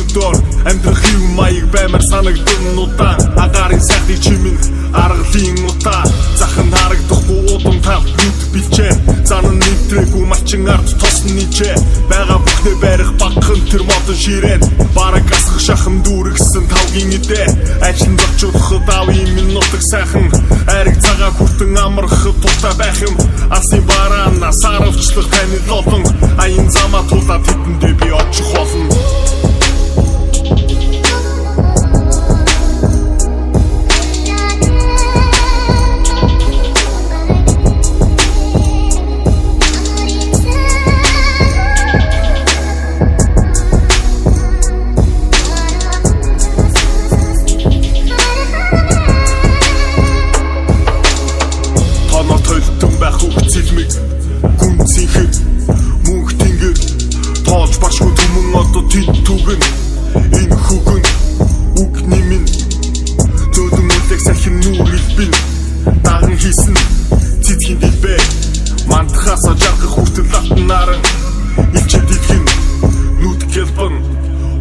өдөр амьдрах юм маяг баймар санагдсан удаан агарын сайхны чимэн аргалын утаа захан харагдахгүй удам тав нүд бичээ занан нэвтрээгүй малчин ард тосн нийчээ байгаа бүхнээ барих багхан тэр модон ширээд бараг асах шахам дүүргсэн тавгийн идэ ажлын зочиулахад авийн минутаг сайхан айраг цагаа хүртэн амархад тултаа байх юм асын бараана саравчлах таны лолон аян замаа тулаад хэдэндээ би очих болно түгэн энэ хүүхэн үг нэмэн зөөлөн үлэх сахин нүүр илбэн даган хийсэн цэцгийн дэлбэ мантахаасаа жаргах хүртэл латан наран илчээд илхэн нүд гэлбэн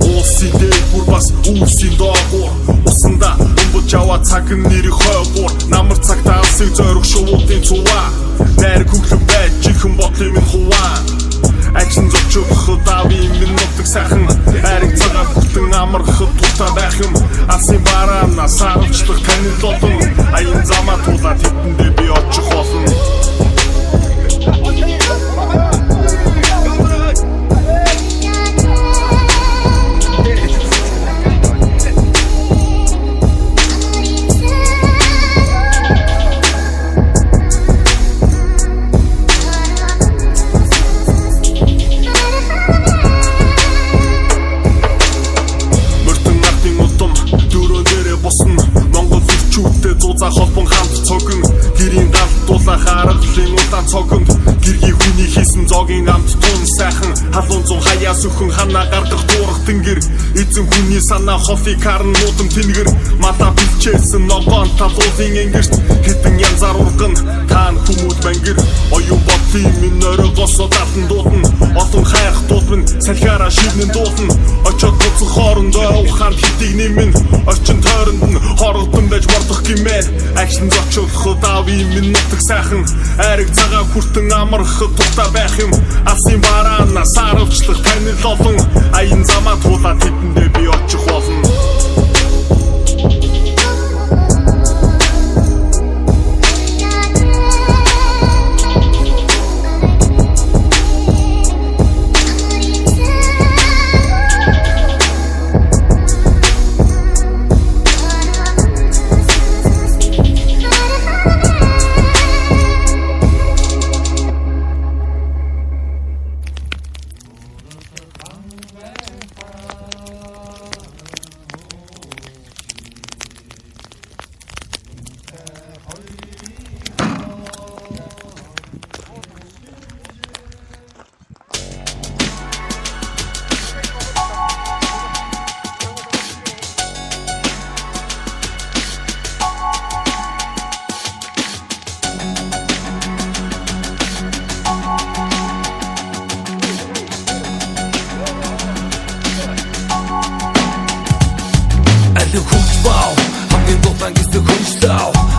уусын дээгүр бас үүсийн доогуур усанда өмбөж аваа цаг нэр хойгуур намар цагтаа алсыг зорих шуудын цуваа найр хүглэн байж чихэн ботлын минь хуваа ажлын зочиулахад авийн минутаг сайхан айраг цагаа хүртэн амархад тултаа байх юм алсын бараана саравчлах таны лолон аян замаа тулаад хэдэндээ би очих болно холбон хамт цогон гэрийн галтуулах аргалын удаан цогонд гэргийн хүний хийсэн зогийн амт тун сайхан халуун зун хаяа сөхөн ханаа гаргах дуурах тэнгэр эзэн хүний санаа хофи карн муудам тэнгэр мата билчээсэн ногоон талуулын энгэрт хэдэн янзаар урган таан хүмүүд мангэр оюун бодлын минь оройгосоо датан дуудна олон хайх дуудмын салхиараа шивнэн дуудна очоод буцах хоорондоо ухаан хитийг нэмэн орчин тойронд нь хорогдон байж мордох гимээр ажлын зочиулахад авийн минутаг сайхан айраг цагаа хүртэн амархад тултаа байх юм алсын бараана саравчлах таны лолон аян замаа тулаад хэдэндээ би очих болно хамгийн дутан гисдэг хүншлээ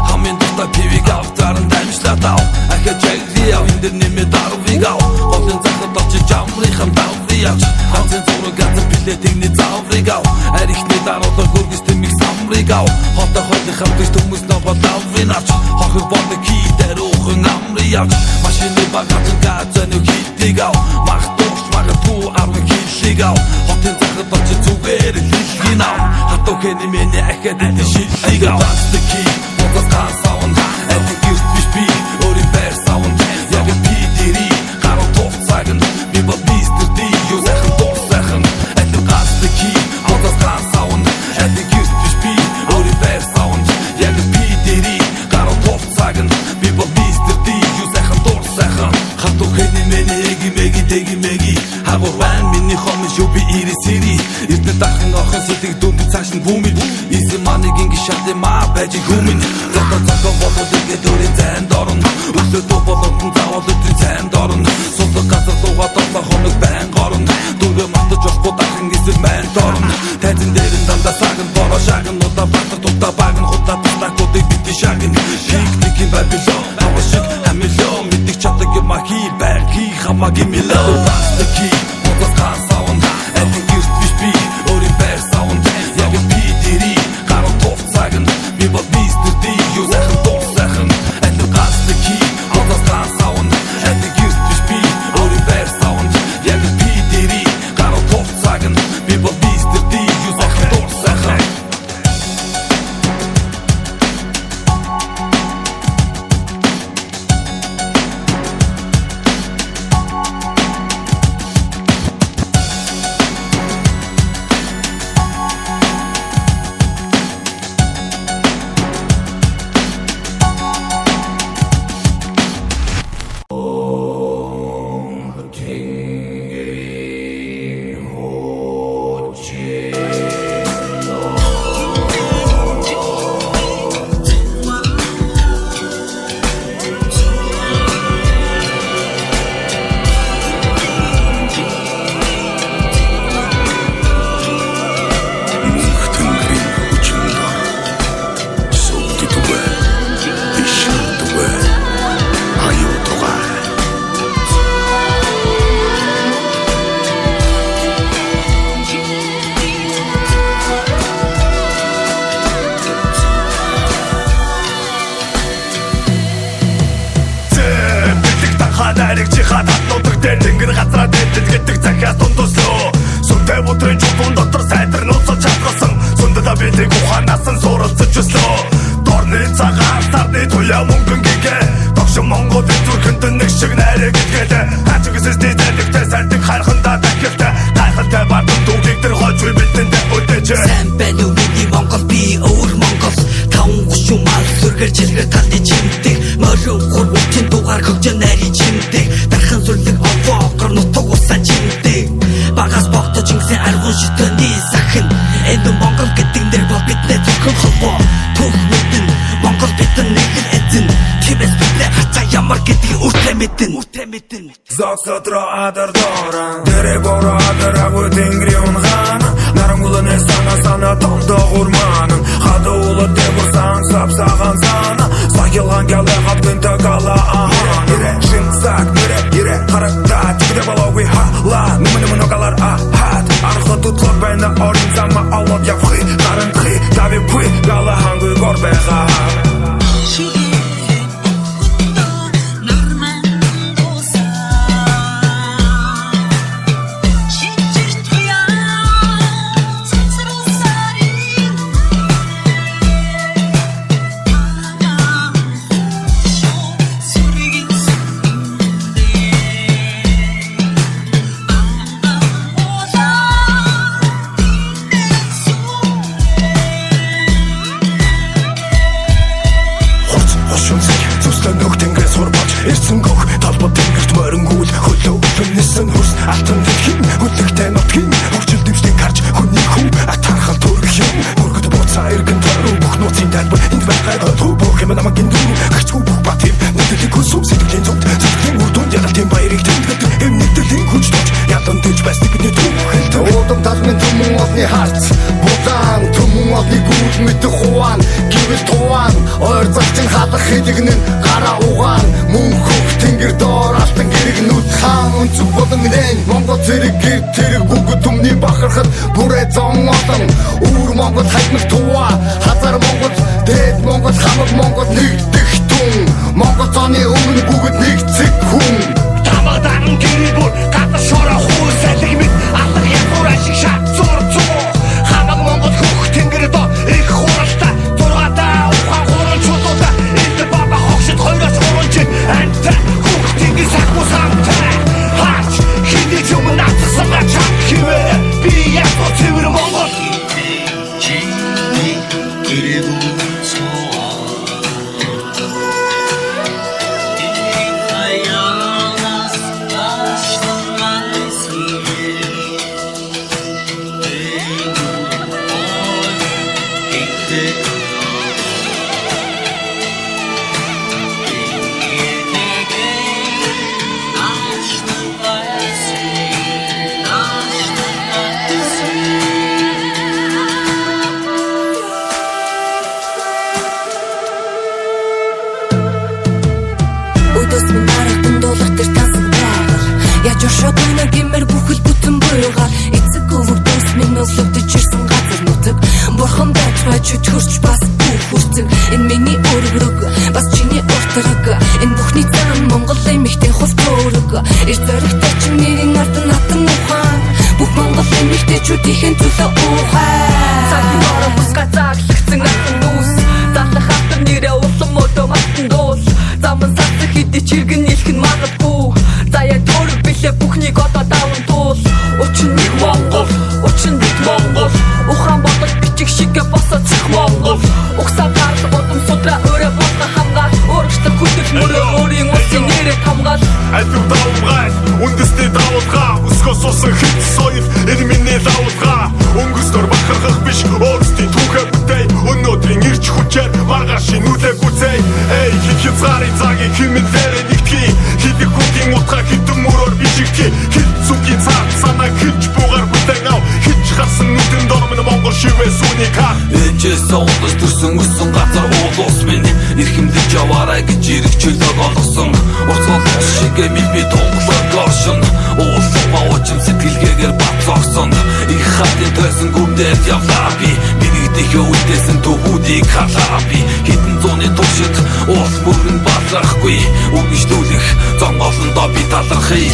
хамгийн дутан пивиг автарын дамжлаа ахиж яа энэ нэмэ дарвигав олон захад очиж жамрихам даврияч ханцэн зураг гад билетийн завригав арихны дараалал гүргэстэй миг самригав хотоо хотын хамтж төмөс ногоо даввинач хохир бонд кидэр ухын амрияч машины багаж газаны хитигав махтууш магтуу арга хилигав хотын захад очиж зүгээр хилгинав хатуу хэний миний ахад шилигав that's the key what the sound and the gift биш би өөрийн байр sound яг пидери гараа товцагийн би бистер ди юу захын товцагийн and that's the key what the sound and the gift биш би өөрийн байр sound яг пидери гараа товцагийн би бистер ди юу захын товцагийн хатуу хэний миний эги мэги хагур байн миний хомш юу би ирисэри эрдэнэ дахин охин сэтгэл дүнд цааш нь бүүмэл эзэн маныг ингэ шатимаа байж хүмүн Зото цако болоод ингээд өөрийн зайнд орно Өглөөдөө болоод нь заавал өдрийн зайнд орно Сулдаг газар дуугаад 7 хоног байнга орно Дөрвөө мартаж болохгүй дахин эсрэг майнд орно Тайзан дээр нь дандаа сагн бороо шагн удаа бартар тутаа багн худаа пистакуудыг бити шагн Шигтийн Babylon авашиг хамилон мэдих чаддаг юм а хий байр хий хамаагийн мелоо Баста ки бодос ган саунд Эдэн гэрт биш би өөрийн байр саунд Яг би дэри гарал товцагн би бол мистер ди юу захын товцагн Эдэн баста ки бодос ган саунд Эдэн гэрт биш би өөрийн байр саунд Яг би дэри гарал товцагн би бол мистер ди юу захын товцагн Нариг чихад хатнуудаг дээр тэнгэр газраа дээдэл гэдэг захиас дундуслоо Сүнтэй өдрийн чулуун дотор сайдар нууцаж чадгасан Сүндэд абитыг ухаанаас нь суралцаж өслөө Дорны цагаан сарны туяа мөнгөн гэгээ Тогшин Монголын зүрхэнд нэг шиг найраг гэдгээд Хачигсэсний зайлгтай сардаг хархандаа дахилтай Гайхалтай бардам түүхийг тэр хойчгүй бидэндээ өдөөж Сайн байна уу миний Монгол би өөр Монгол Таван гушуун мал сүргэр чилгэр талди чимдэг Морин хурвчин дугаар хөгжин найри чимдэг Дархан сүрлэг овоогор нутаг усаа чимдэг Багаас богдож ингэсэн аргун шитэний сахин Энэ Монгол гэдэг нэр бол биднээ зөвхөн холбоо Түүх мэдэн Монгол бидэн нэг л эзэн Тиймээс биднээ хацаа ямар гэдгийг үртээ мэдэн Зогсотро адар доран Дэрэг бороо адар агуй тэнгри унгаана Нарангуланы сана томдо гурманан Хадуулы дэвурсан сапсаган сана Сахилган гялы хапгын тагала ахан Ире шинсак ире характа Чигде балауи хала Нумы галар ахат Архы тутлар байна орин зама аллот явхи Гарантхи таби пуи гала хангуй горбеха Ирсэн гөх талбад тэнгэрт морингүүл хөлөө фэнэсэн хөрс алтан дэлхийн хөлөгтэй нутгийн хөгжил дэвшнийг харж хүний хүн атархал төрөх юм бүргэд буцаа иргэн төрөө бүх нууцын талбар энд байгаа төв бүх юм намайг гинүү хачгүй бүх бат юм нэгдэл хүсв сэтгэлийн зүгт зүгтэн үрдүн ялалтын баярыг тэмдэглэдэг эм нэгдэлийн хүч тож ядан дэж байсныг бидний түүхэлдэг уудам талмын түмэн олны харц будаан түмэн олны гүүл мэдэх хуан гэвэл туан ойр цагчин халах хэлэгнэн гараа угаан мөн хөх тэнгэр доор алтан гэрэгнүүд хаан өнцөг болон нэн Монгол зэрэг гэр тэрэг бүгд түмний бахархад бүрээ зон олон өвөр Монгол хаймаг туа хазар Монгол дээд Монгол хамаг Монгол нэгдэх түн Монгол цааны өмнө бүгд нэг цэг хүн тамадан гэрэгүүр гадар шороо хүү салхи мэд алах ягуур ашиг шат зур зур хамаг Монгол хөх тэнгэр доор их хуралтай зургатаа ухаан хурал чулуутай энд баба хогшид хоёроос хуруулж анта хөх тэнгэр сахмус хамтай хач хиний юм наацсан гачаа хивэ би яг цэвэр Монгол Take гэмээр бүхэл бүтэн буйгаа эцэг өвгдөөс минь өлөвдөж ирсэн газар нутаг бурхан байтугай чөтгөрч бас бүх хүрцэг энэ миний өргөрөг бас чиний уртраг энэ бүхний цаан Монгол эмэгтэй хол төрөг ир зоригтой чи нэрийн ард натан ухаан бүх Монгол эмэгтэйчүүдийн төлөө ухаан цагийн орон бусгай цаглагдсан алтан дүүс зарлах автар нэрээ улам өдөө мартан дуул заман сарцах хэдий чиргэн нийлхэн магадгүй заяа төрөг билээ бүхнийг одоо даван туул өчн нэг Монгол өчн дэд Монгол ухаан бодол бичиг шигэ босооцох Монгол угсаа гарал бодом судра өрөө болго хамгаал өөрчлөлт хөдөл мөрөө өөрийн улсын нэрээ хамгаал Алив давмгай үндэсний давалгаа өсгөө сусан хит соёл энэ миний давалгаа өнгөстөр бахархах биш өөрсдийн түүхээ бүтэй өнөөдрийн ирч хүчээр маргааш шинүүлээ гүцэй эй хит цари цагийн хэмнэлээр нэгтгэе хидэх хүнгийн утга хитэн мөрөөр бишигтгий хит зүгийн цаа санаа хилж бугаар бүтээн ав хич гарсан нүдэн дормын Монгол шивээ сүний кар Ээжээс ондос төрсөн өссөн газар улус минь эрхэмдэж яваарай гэж иргэжлөг олгосон урцгал шигэ мэлми тонглог оршин уулсаа очим сэтгэлгээгээр бат зогсон их хатын тойсон гүмдэр явлаа би бинийдээ үлдээсэн төвүүдийг халаа би хитэн зууны туршид уус бүрэн бадрахгүй үгүйжлүүлэх зон олондоо би талархъя